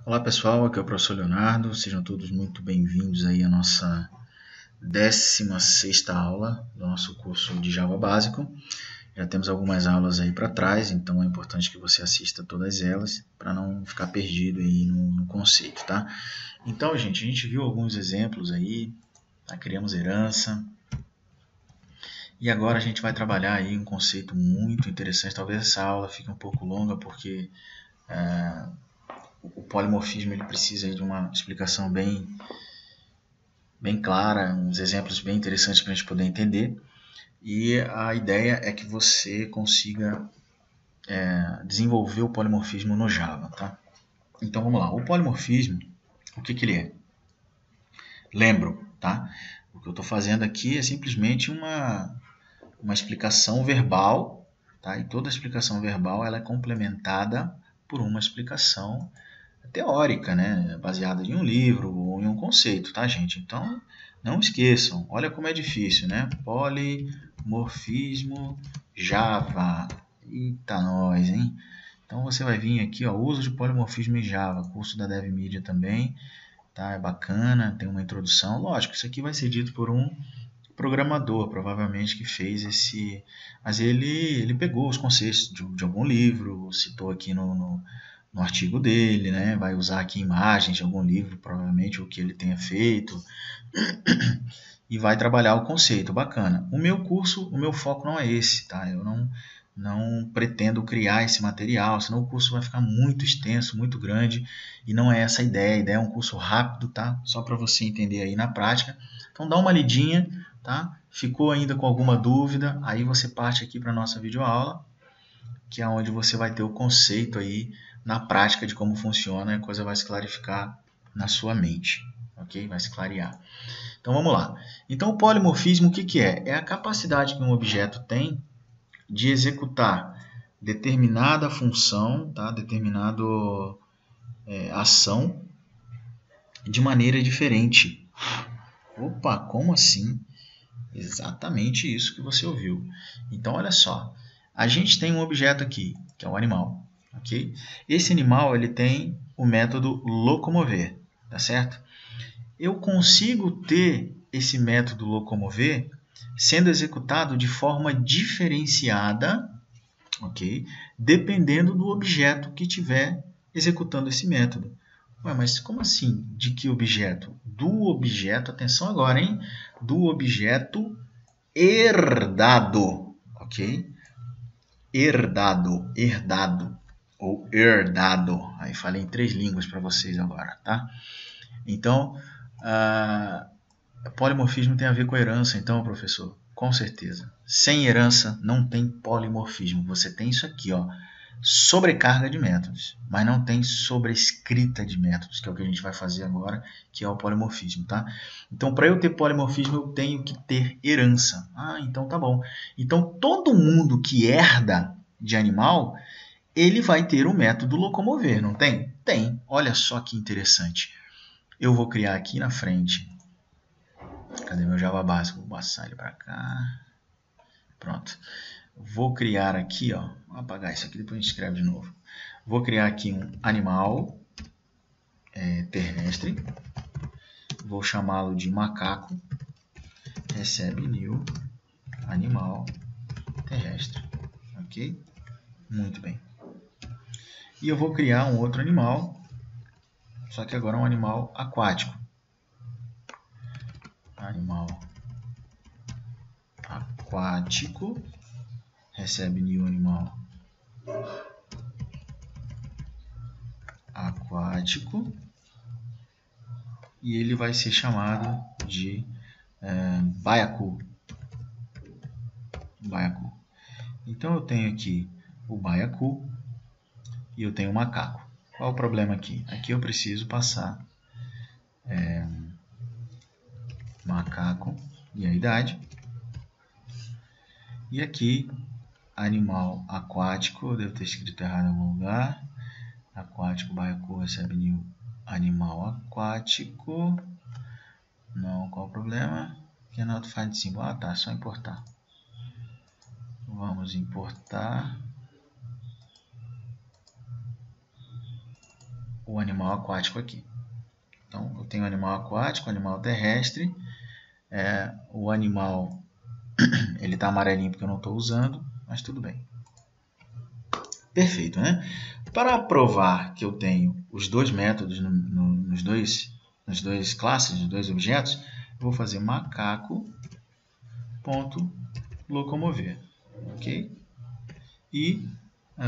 Olá pessoal, aqui é o professor Leonardo, sejam todos muito bem-vindos aí à nossa 16ª aula do nosso curso de Java Básico. Já temos algumas aulas aí para trás, então é importante que você assista todas elas para não ficar perdido aí no conceito, tá? Então, gente, a gente viu alguns exemplos aí, tá? Criamos herança, e agora a gente vai trabalhar aí um conceito muito interessante. Talvez essa aula fique um pouco longa porque o polimorfismo ele precisa aí de uma explicação bem clara, uns exemplos bem interessantes para a gente poder entender. E a ideia é que você consiga desenvolver o polimorfismo no Java, tá? Então vamos lá. O polimorfismo, o que ele é? Lembro, tá? O que eu estou fazendo aqui é simplesmente uma explicação verbal, tá? E toda explicação verbal ela é complementada por uma explicação teórica, né? Baseada em um livro ou em um conceito, tá, gente? Então, não esqueçam. Olha como é difícil, né? Polimorfismo Java. Eita, nós, hein? Então, você vai vir aqui, ó, uso de polimorfismo em Java, curso da DevMedia também, tá? É bacana, tem uma introdução. Lógico, isso aqui vai ser dito por um programador, provavelmente, que fez esse... Mas ele pegou os conceitos de algum livro, citou aqui no artigo dele, né? Vai usar aqui imagens de algum livro, provavelmente, o que ele tenha feito, e vai trabalhar o conceito, bacana. O meu curso, o meu foco não é esse, tá? Eu não pretendo criar esse material, senão o curso vai ficar muito extenso, muito grande, e não é essa a ideia é um curso rápido, tá? Só para você entender aí na prática. Então dá uma lidinha, tá? Ficou ainda com alguma dúvida, aí você parte aqui para a nossa videoaula, que é onde você vai ter o conceito aí na prática de como funciona e a coisa vai se clarificar na sua mente, ok? Vai se clarear. Então vamos lá. Então o polimorfismo o que é? É a capacidade que um objeto tem de executar determinada função, tá? Determinada ação de maneira diferente. Opa, como assim? Exatamente isso que você ouviu. Então olha só, a gente tem um objeto aqui, que é um animal, ok? Esse animal ele tem o método locomover, tá certo? Eu consigo ter esse método locomover sendo executado de forma diferenciada, ok? Dependendo do objeto que estiver executando esse método. Ué, mas como assim? De que objeto? Do objeto, atenção agora, hein? Do objeto herdado, ok? Herdado ou herdado. Aí falei em 3 línguas para vocês agora, tá? Então, polimorfismo tem a ver com herança, então, professor? Com certeza. Sem herança não tem polimorfismo. Você tem isso aqui, ó, sobrecarga de métodos, mas não tem sobrescrita de métodos, que é o que a gente vai fazer agora, que é o polimorfismo, tá? Então, para eu ter polimorfismo, eu tenho que ter herança. Ah, então tá bom. Então, todo mundo que herda de animal, ele vai ter o método locomover, não tem? Tem. Olha só que interessante. Eu vou criar aqui na frente. Cadê meu Java básico? Vou passar ele para cá. Pronto. Vou criar aqui, ó. Vou apagar isso aqui, depois a gente escreve de novo. Vou criar aqui um animal terrestre. Vou chamá-lo de macaco. Recebe new animal terrestre. Ok? Muito bem. E eu vou criar um outro animal, só que agora é um animal aquático. Animal aquático. Recebe new animal aquático. E ele vai ser chamado de baiacu. Baiacu. Então eu tenho aqui o baiacu e eu tenho o macaco. Qual o problema aqui? Aqui eu preciso passar macaco e a idade. E aqui, animal aquático, eu devo ter escrito errado em algum lugar. Aquático, baiacu recebe new animal aquático. Não, qual o problema? Cannot find symbol. Ah, tá, só importar. Vamos importar. o animal aquático aqui. Então, eu tenho animal aquático, animal terrestre, o animal, ele está amarelinho porque eu não estou usando, mas tudo bem. Perfeito, né? Para provar que eu tenho os dois métodos nos dois classes, nos dois objetos, eu vou fazer macaco.locomover, ok? E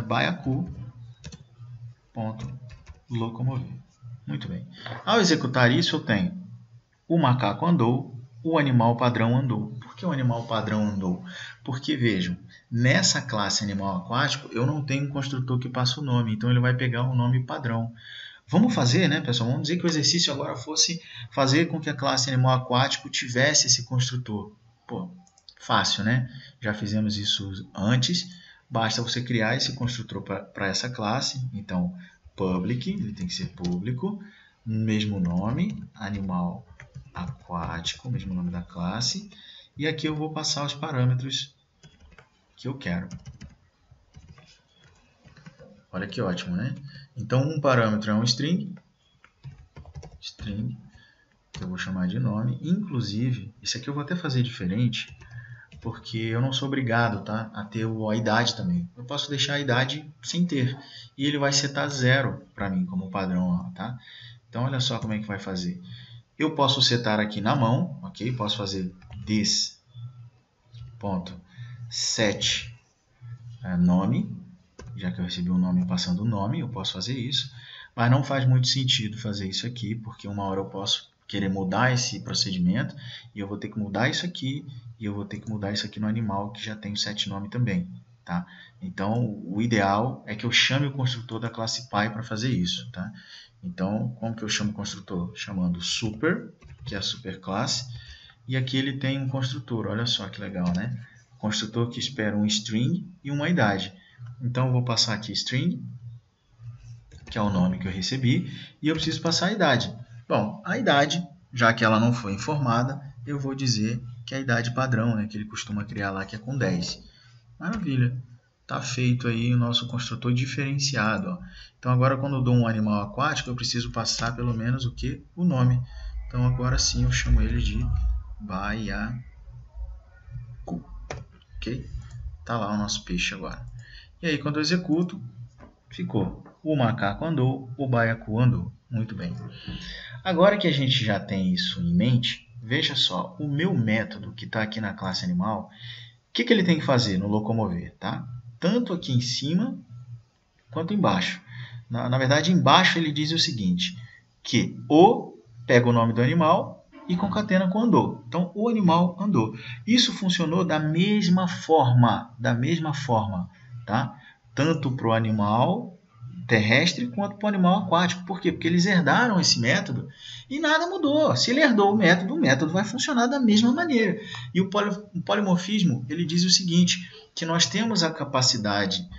baiacu.locomover. Muito bem. Ao executar isso, eu tenho o macaco andou, o animal padrão andou. Por que o animal padrão andou? Porque, vejam, nessa classe animal aquático, eu não tenho um construtor que passa o nome, então ele vai pegar o nome padrão. Vamos fazer, né, pessoal? Vamos dizer que o exercício agora fosse fazer com que a classe animal aquático tivesse esse construtor. Pô, fácil, né? Já fizemos isso antes. Basta você criar esse construtor para essa classe. Então, public, ele tem que ser público, mesmo nome, animal aquático, mesmo nome da classe. E aqui eu vou passar os parâmetros que eu quero. Olha que ótimo, né? Então, um parâmetro é um string, que eu vou chamar de nome. Inclusive, isso aqui eu vou até fazer diferente, porque eu não sou obrigado, tá, a ter a idade também. Eu posso deixar a idade sem ter, e ele vai setar 0 para mim como padrão, tá? Então, olha só como é que vai fazer. Eu posso setar aqui na mão, ok? Posso fazer this.set nome, já que eu recebi um nome passando o nome, eu posso fazer isso, mas não faz muito sentido fazer isso aqui, porque uma hora eu posso querer mudar esse procedimento, e eu vou ter que mudar isso aqui, e eu vou ter que mudar isso aqui no animal, que já tem o setNome também, tá? Então, o ideal é que eu chame o construtor da classe Py para fazer isso, tá? Então, como que eu chamo o construtor? Chamando super, que é a superclasse, e aqui ele tem um construtor, olha só que legal, né? Construtor que espera um string e uma idade. Então, eu vou passar aqui string, que é o nome que eu recebi, e eu preciso passar a idade. Bom, a idade, já que ela não foi informada, eu vou dizer que é a idade padrão, né, que ele costuma criar lá, que é com 10. Maravilha! Está feito aí o nosso construtor diferenciado. Ó. Então, agora, quando eu dou um animal aquático, eu preciso passar pelo menos o que? O nome. Então, agora sim, eu chamo ele de baiacu. Ok? Está lá o nosso peixe agora. E aí, quando eu executo, ficou o macaco andou, o baiacu andou. Muito bem. Agora que a gente já tem isso em mente, veja só, o meu método que está aqui na classe animal, o que ele tem que fazer no locomover? Tá? Tanto aqui em cima quanto embaixo. Na verdade, embaixo ele diz o seguinte, que o pega o nome do animal e concatena com andou. Então, o animal andou. Isso funcionou da mesma forma, tá? Tanto para o animal terrestre quanto para o animal aquático. Por quê? Porque eles herdaram esse método e nada mudou. Se ele herdou o método vai funcionar da mesma maneira. E o polimorfismo ele diz o seguinte, que nós temos a capacidade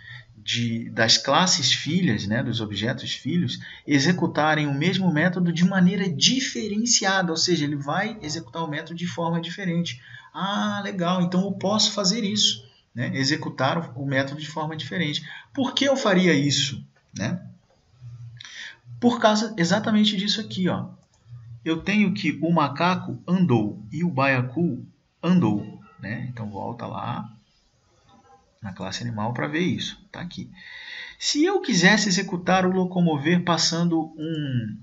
das classes filhas, né, dos objetos filhos, executarem o mesmo método de maneira diferenciada, ou seja, ele vai executar o método de forma diferente. Ah, legal, então eu posso fazer isso, né, executar o método de forma diferente. Por que eu faria isso? Né? Por causa exatamente disso aqui, ó. Eu tenho que o macaco andou e o baiacu andou, né? Então volta lá na classe animal para ver isso, tá aqui. Se eu quisesse executar o locomover passando um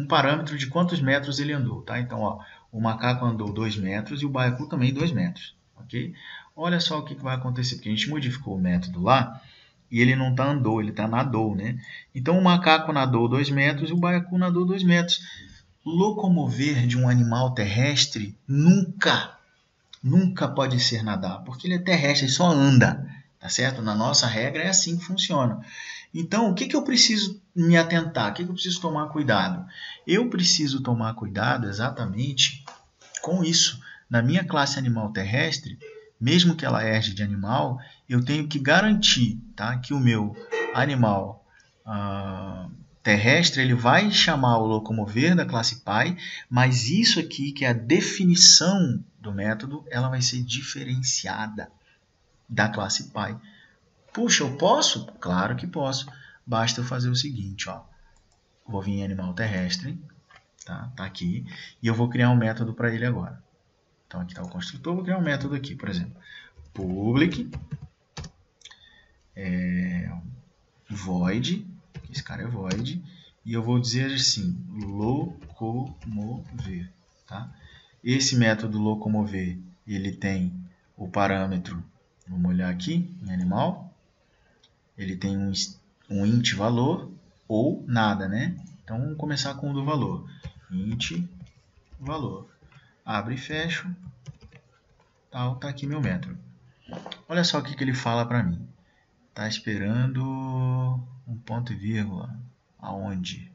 parâmetro de quantos metros ele andou, tá? Então, ó, o macaco andou 2 metros e o baiacu também 2 metros, ok? Olha só o que vai acontecer, porque a gente modificou o método lá, e ele não está andou, ele está nadou, né? Então, o macaco nadou 2 metros e o baiacu nadou 2 metros. Locomover de um animal terrestre nunca pode ser nadar, porque ele é terrestre, ele só anda, tá certo? Na nossa regra é assim que funciona. Então, o que eu preciso me atentar? O que eu preciso tomar cuidado? Eu preciso tomar cuidado exatamente com isso. Na minha classe animal terrestre, mesmo que ela herde de animal, eu tenho que garantir, tá, que o meu animal terrestre ele vai chamar o locomover da classe Py, mas isso aqui, que é a definição do método, ela vai ser diferenciada da classe Py. Puxa, eu posso? Claro que posso. Basta eu fazer o seguinte, ó. vou vir em animal terrestre, tá aqui, e eu vou criar um método para ele agora. Então aqui está o construtor, vou criar um método aqui, por exemplo, public void, esse cara é void, e eu vou dizer assim, locomover, tá? Esse método locomover, ele tem o parâmetro, vamos olhar aqui em animal, ele tem um int valor ou nada, né? Então vamos começar com o do valor, int valor, abre e fecho, tal, tá aqui meu método. Olha só o que ele fala para mim. Tá esperando um ponto e vírgula. Aonde?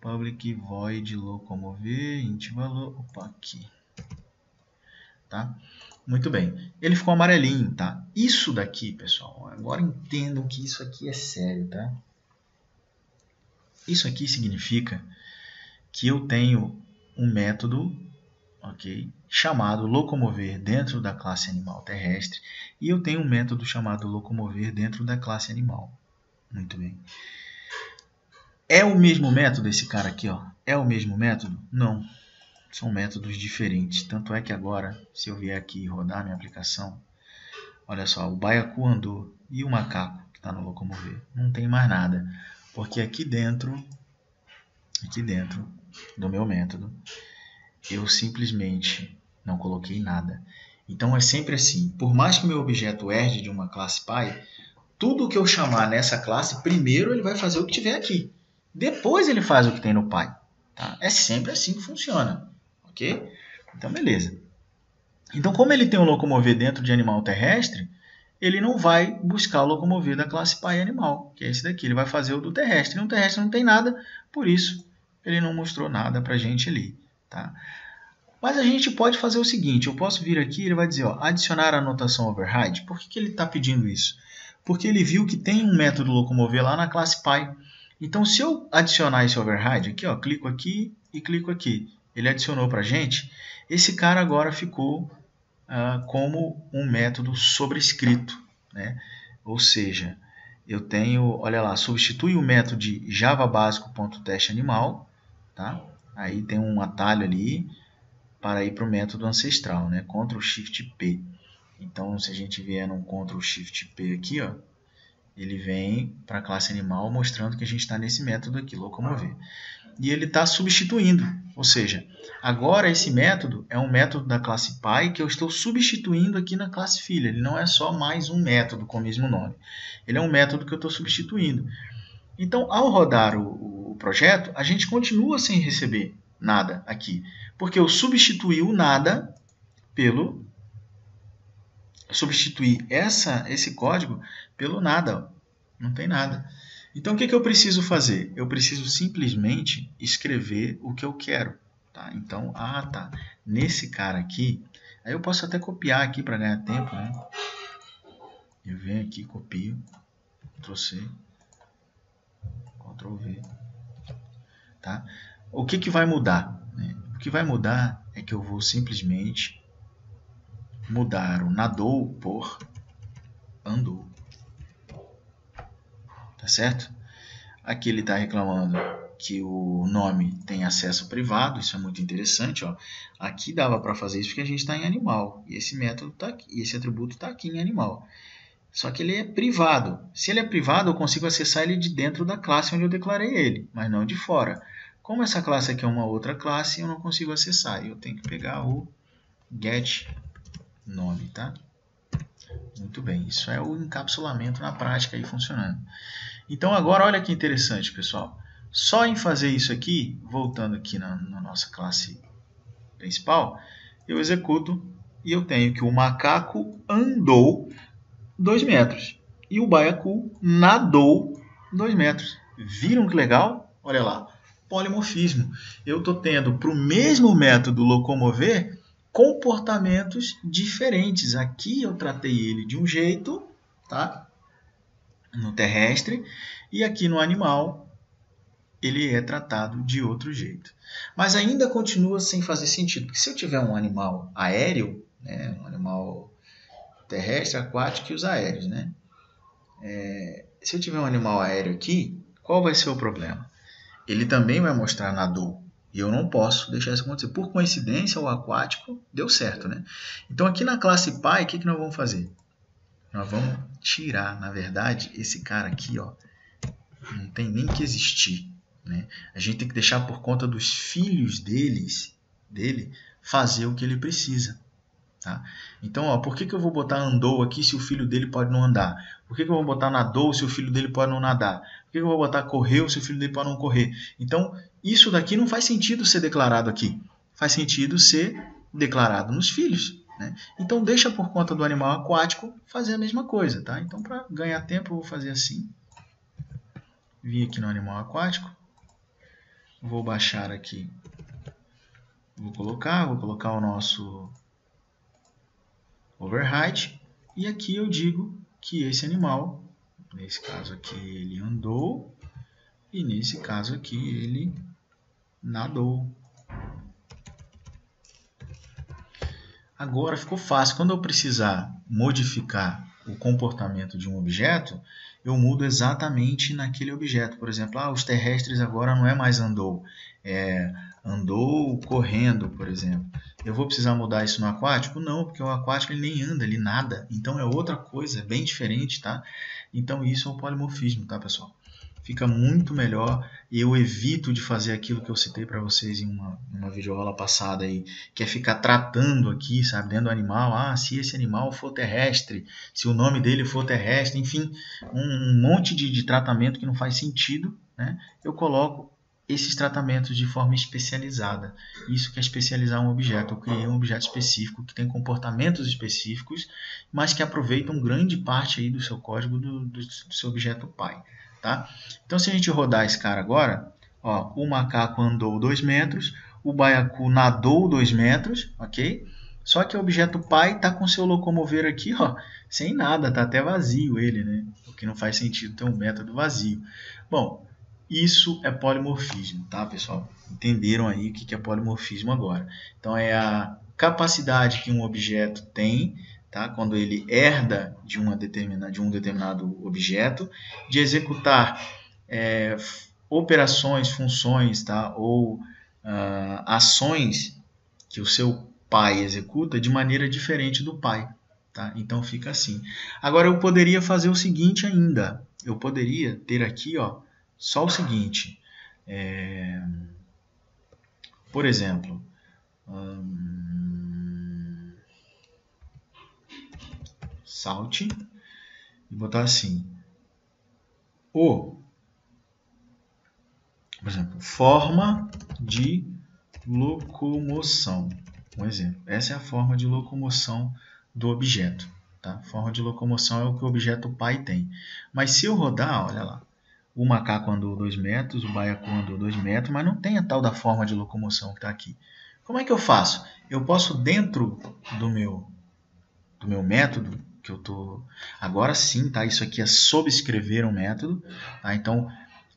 Public void locomover, int valor. Opa, aqui. Tá? Muito bem. Ele ficou amarelinho, tá? Isso daqui, pessoal, agora entendam que isso aqui é sério, tá? Isso aqui significa que eu tenho um método, ok, chamado locomover dentro da classe animal terrestre e eu tenho um método chamado locomover dentro da classe animal. Muito bem. É o mesmo método esse cara aqui, ó? É o mesmo método? Não. São métodos diferentes. Tanto é que agora, se eu vier aqui e rodar minha aplicação, olha só, o baiacu andou e o macaco que está no locomover. Não tem mais nada. Porque aqui dentro do meu método, eu simplesmente não coloquei nada. Então é sempre assim, por mais que o meu objeto herde de uma classe pai, tudo que eu chamar nessa classe, primeiro ele vai fazer o que tiver aqui. Depois ele faz o que tem no pai. Tá? É sempre assim que funciona. Ok? Então beleza. Então como ele tem um locomover dentro de animal terrestre, ele não vai buscar o locomover da classe pai animal, que é esse daqui. Ele vai fazer o do terrestre. No terrestre não tem nada, por isso ele não mostrou nada para a gente ali. Tá? Mas a gente pode fazer o seguinte, eu posso vir aqui e ele vai dizer, ó, adicionar a anotação override. Por que ele está pedindo isso? Porque ele viu que tem um método locomover lá na classe pai. Então, se eu adicionar esse override aqui, ó, clico aqui e clico aqui, ele adicionou para a gente, esse cara agora ficou como um método sobrescrito, né? Ou seja, eu tenho, olha lá, substitui o método de javabásico.testeanimal, tá? Aí tem um atalho ali para ir para o método ancestral, né? Ctrl Shift P. Então, se a gente vier no Ctrl Shift P aqui, ó, ele vem para a classe animal mostrando que a gente está nesse método aqui, locomover. E ele está substituindo, ou seja, agora esse método é um método da classe pai que eu estou substituindo aqui na classe filha. Ele não é só mais um método com o mesmo nome. Ele é um método que eu estou substituindo. Então, ao rodar o projeto, a gente continua sem receber nada aqui, porque eu substituí o nada pelo... substituir esse código pelo nada. Não tem nada. Então, o que eu preciso fazer? Eu preciso simplesmente escrever o que eu quero. Tá? Então, tá. Nesse cara aqui, aí eu posso até copiar aqui para ganhar tempo. Né? Eu venho aqui, copio, Ctrl+C, Ctrl+V. Tá? O que vai mudar? Né? O que vai mudar é que eu vou simplesmente mudar o nadou por andou. Tá certo? Aqui ele está reclamando que o nome tem acesso privado, isso é muito interessante. Ó. Aqui dava para fazer isso porque a gente está em animal, e esse método tá aqui, esse atributo está aqui em animal. Só que ele é privado. Se ele é privado, eu consigo acessar ele de dentro da classe onde eu declarei ele, mas não de fora. Como essa classe aqui é uma outra classe, eu não consigo acessar. Eu tenho que pegar o get nome, tá? Muito bem, isso é o encapsulamento na prática aí funcionando. Então agora olha que interessante, pessoal. Só em fazer isso aqui, voltando aqui na nossa classe principal, eu executo e eu tenho que o macaco andou 2 metros e o baiacu nadou 2 metros. Viram que legal? Olha lá, polimorfismo. Eu estou tendo para o mesmo método locomover comportamentos diferentes. Aqui eu tratei ele de um jeito, tá? No terrestre, e aqui no animal ele é tratado de outro jeito. Mas ainda continua sem fazer sentido, porque se eu tiver um animal aéreo, né, um animal terrestre, aquático e os aéreos, né? Se eu tiver um animal aéreo aqui, qual vai ser o problema? ele também vai mostrar nadou. E eu não posso deixar isso acontecer. Por coincidência, o aquático deu certo, né? Então, aqui na classe Pai, o que nós vamos fazer? Nós vamos tirar, na verdade, esse cara aqui, ó, não tem nem que existir, né? A gente tem que deixar por conta dos filhos dele fazer o que ele precisa. Tá? Então, ó, por que eu vou botar andou aqui se o filho dele pode não andar? Por que eu vou botar nadou se o filho dele pode não nadar? Por que eu vou botar correu se o filho dele pode não correr? Então, isso daqui não faz sentido ser declarado aqui. Faz sentido ser declarado nos filhos. Né? Então, deixa por conta do animal aquático fazer a mesma coisa. Tá? Então, para ganhar tempo, eu vou fazer assim. Vim aqui no animal aquático. Vou baixar aqui. Vou colocar o nosso override, e aqui eu digo que esse animal, nesse caso aqui ele andou, e nesse caso aqui ele nadou. Agora ficou fácil, quando eu precisar modificar o comportamento de um objeto, eu mudo exatamente naquele objeto. Por exemplo, os terrestres agora não é mais andou, andou correndo, por exemplo. Eu vou precisar mudar isso no aquático? Não, porque o aquático ele nem anda, ele nada. Então é outra coisa, é bem diferente, tá? Então isso é o polimorfismo, tá, pessoal? Fica muito melhor e eu evito de fazer aquilo que eu citei para vocês em uma videoaula passada aí, que é ficar tratando aqui, sabe, dentro do animal, se esse animal for terrestre, se o nome dele for terrestre, enfim, um monte de tratamento que não faz sentido, né? Eu coloco esses tratamentos de forma especializada. Isso que é especializar um objeto. Eu criei um objeto específico que tem comportamentos específicos, mas que aproveitam grande parte aí do seu código do seu objeto pai. Tá? Então, se a gente rodar esse cara agora, ó, o macaco andou 2 metros, o baiacu nadou 2 metros, ok? Só que o objeto pai está com seu locomover aqui, ó, sem nada, está até vazio ele, né? O que não faz sentido ter um método vazio. Bom, isso é polimorfismo, tá, pessoal? Entenderam aí o que é polimorfismo agora. Então, é a capacidade que um objeto tem, tá? Quando ele herda de um determinado objeto, de executar operações, funções, tá? Ou ações que o seu pai executa de maneira diferente do pai. Tá? Então fica assim. Agora eu poderia fazer o seguinte ainda. Eu poderia ter aqui, ó, só o seguinte. Por exemplo, salte e botar assim. Por exemplo, forma de locomoção. Um exemplo. Essa é a forma de locomoção do objeto. Tá? Forma de locomoção é o que o objeto pai tem. Mas se eu rodar, olha lá, o macaco andou 2 metros, o baiacu andou 2 metros, mas não tem a tal da forma de locomoção que está aqui. Como é que eu faço? Eu posso, dentro do meu método, que eu tô... Agora sim, tá? Isso aqui é sobrescrever um método. Tá? Então,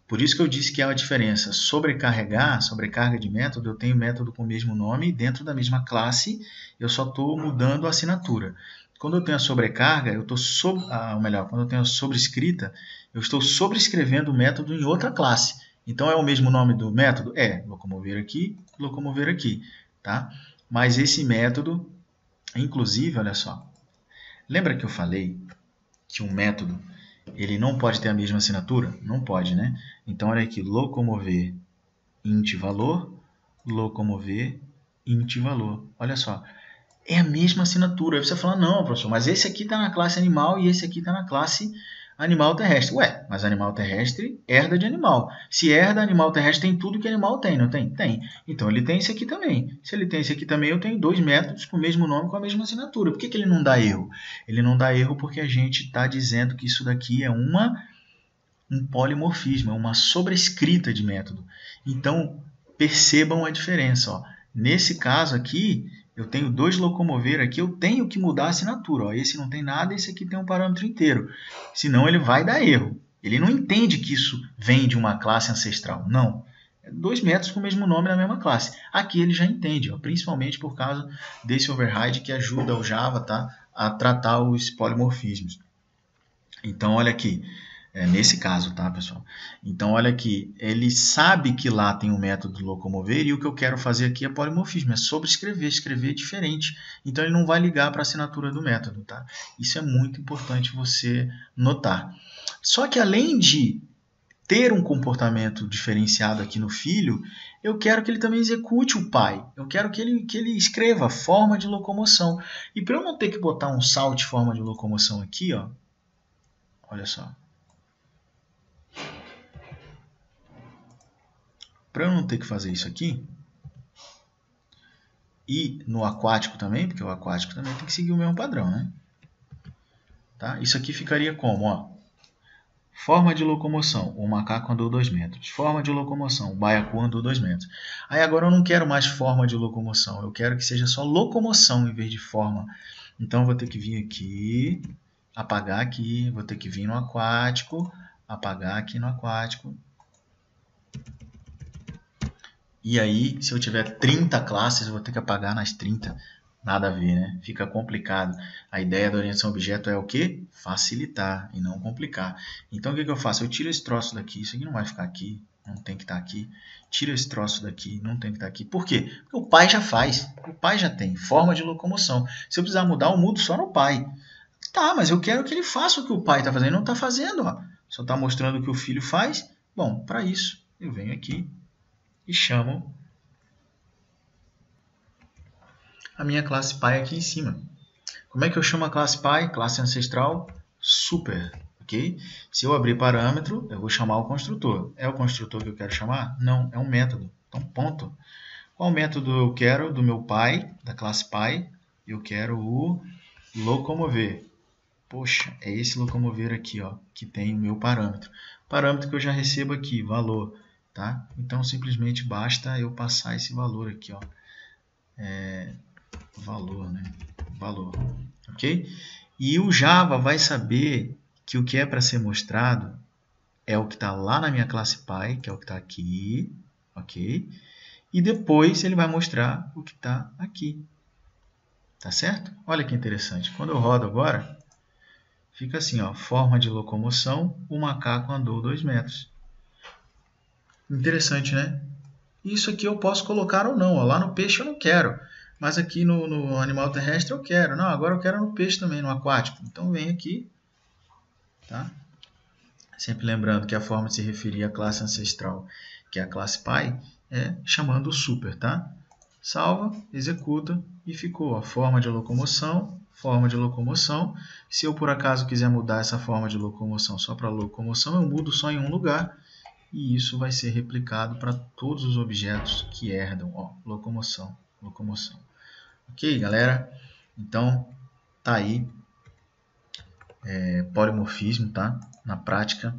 por isso que eu disse que há uma diferença. Sobrecarga de método, eu tenho método com o mesmo nome dentro da mesma classe, eu só estou mudando a assinatura. Quando eu tenho a sobrecarga, quando eu tenho a sobrescrita, eu estou sobrescrevendo o método em outra classe. Então, é o mesmo nome do método? Locomover aqui, tá? Mas esse método, inclusive, olha só, lembra que eu falei que um método ele não pode ter a mesma assinatura? Não pode, né? Então, olha aqui, locomover int valor, locomover int valor. Olha só, é a mesma assinatura. Aí você fala, não, professor, mas esse aqui está na classe animal e esse aqui está na classe animal terrestre. Ué, mas animal terrestre herda de animal. Se herda, animal terrestre tem tudo que animal tem, não tem? Tem. Então, ele tem esse aqui também. Se ele tem esse aqui também, eu tenho 2 métodos com o mesmo nome, com a mesma assinatura. Por que ele não dá erro? Ele não dá erro porque a gente está dizendo que isso daqui é um polimorfismo, é uma sobrescrita de método. Então, percebam a diferença. Ó. Nesse caso aqui, eu tenho 2 locomover aqui, eu tenho que mudar a assinatura. Ó. Esse não tem nada, esse aqui tem um parâmetro inteiro. Senão ele vai dar erro. Ele não entende que isso vem de uma classe ancestral. Não. É 2 métodos com o mesmo nome na mesma classe. Aqui ele já entende, ó, principalmente por causa desse override que ajuda o Java, tá, a tratar os polimorfismos. Então, olha aqui. Nesse caso, tá, pessoal? Então, olha aqui, ele sabe que lá tem um método locomover e o que eu quero fazer aqui é polimorfismo, é sobrescrever, escrever diferente. Então, ele não vai ligar para a assinatura do método, tá? Isso é muito importante você notar. Só que além de ter um comportamento diferenciado aqui no filho, eu quero que ele também execute o pai. Eu quero que ele escreva forma de locomoção. E para eu não ter que botar um salt forma de locomoção aqui, ó, olha só. Para eu não ter que fazer isso aqui, e no aquático também, porque o aquático também tem que seguir o mesmo padrão, né? Tá? Isso aqui ficaria como? Ó, forma de locomoção, o macaco andou 2 metros. Forma de locomoção, o baiacu andou 2 metros. Aí agora eu não quero mais forma de locomoção, eu quero que seja só locomoção em vez de forma. Então eu vou ter que vir aqui, apagar aqui, vou ter que vir no aquático, apagar aqui no aquático. E aí, se eu tiver 30 classes, eu vou ter que apagar nas 30. Nada a ver, né? Fica complicado. A ideia da orientação a objeto é o quê? Facilitar e não complicar. Então, o que eu faço? Eu tiro esse troço daqui. Isso aqui não vai ficar aqui. Não tem que estar aqui. Tiro esse troço daqui. Não tem que estar aqui. Por quê? Porque o pai já faz. O pai já tem. Forma de locomoção. Se eu precisar mudar, eu mudo só no pai. Tá, mas eu quero que ele faça o que o pai está fazendo. Ele não está fazendo, ó. Só está mostrando o que o filho faz. Bom, para isso, eu venho aqui e chamo a minha classe pai aqui em cima. Como é que eu chamo a classe pai? Classe ancestral super, ok? Se eu abrir parâmetro, eu vou chamar o construtor. É o construtor que eu quero chamar? Não, é um método. Então, ponto. Qual método eu quero do meu pai, da classe pai? Eu quero o locomover. Poxa, é esse locomover aqui, ó, que tem o meu parâmetro. Parâmetro que eu já recebo aqui, valor. Tá? Então, simplesmente basta eu passar esse valor aqui, ó. Valor, né? Valor, ok? E o Java vai saber que o que é para ser mostrado é o que está lá na minha classe pai, que é o que está aqui, ok? E depois ele vai mostrar o que está aqui, tá certo? Olha que interessante. Quando eu rodo agora, fica assim, ó, forma de locomoção, o macaco andou 2 metros. Interessante, né? Isso aqui eu posso colocar ou não. Ó. Lá no peixe eu não quero. Mas aqui no animal terrestre eu quero. Não, agora eu quero no peixe também, no aquático. Então vem aqui. Tá? Sempre lembrando que a forma de se referir à classe ancestral, que é a classe pai, é chamando o super. Tá? Salva, executa e ficou a forma de locomoção, forma de locomoção. Se eu por acaso quiser mudar essa forma de locomoção só para locomoção, eu mudo só em um lugar. E isso vai ser replicado para todos os objetos que herdam, ó, locomoção, locomoção. Ok, galera? Então, tá aí, polimorfismo, tá? Na prática,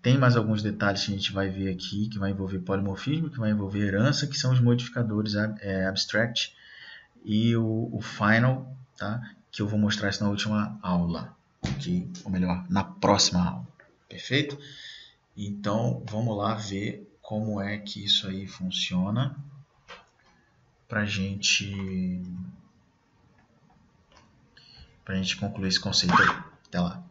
tem mais alguns detalhes que a gente vai ver aqui, que vai envolver polimorfismo, que vai envolver herança, que são os modificadores abstract, e o final, tá? Que eu vou mostrar isso na última aula, ok? Ou melhor, na próxima aula, perfeito? Então, vamos lá ver como é que isso aí funciona para a gente concluir esse conceito aí. Até lá.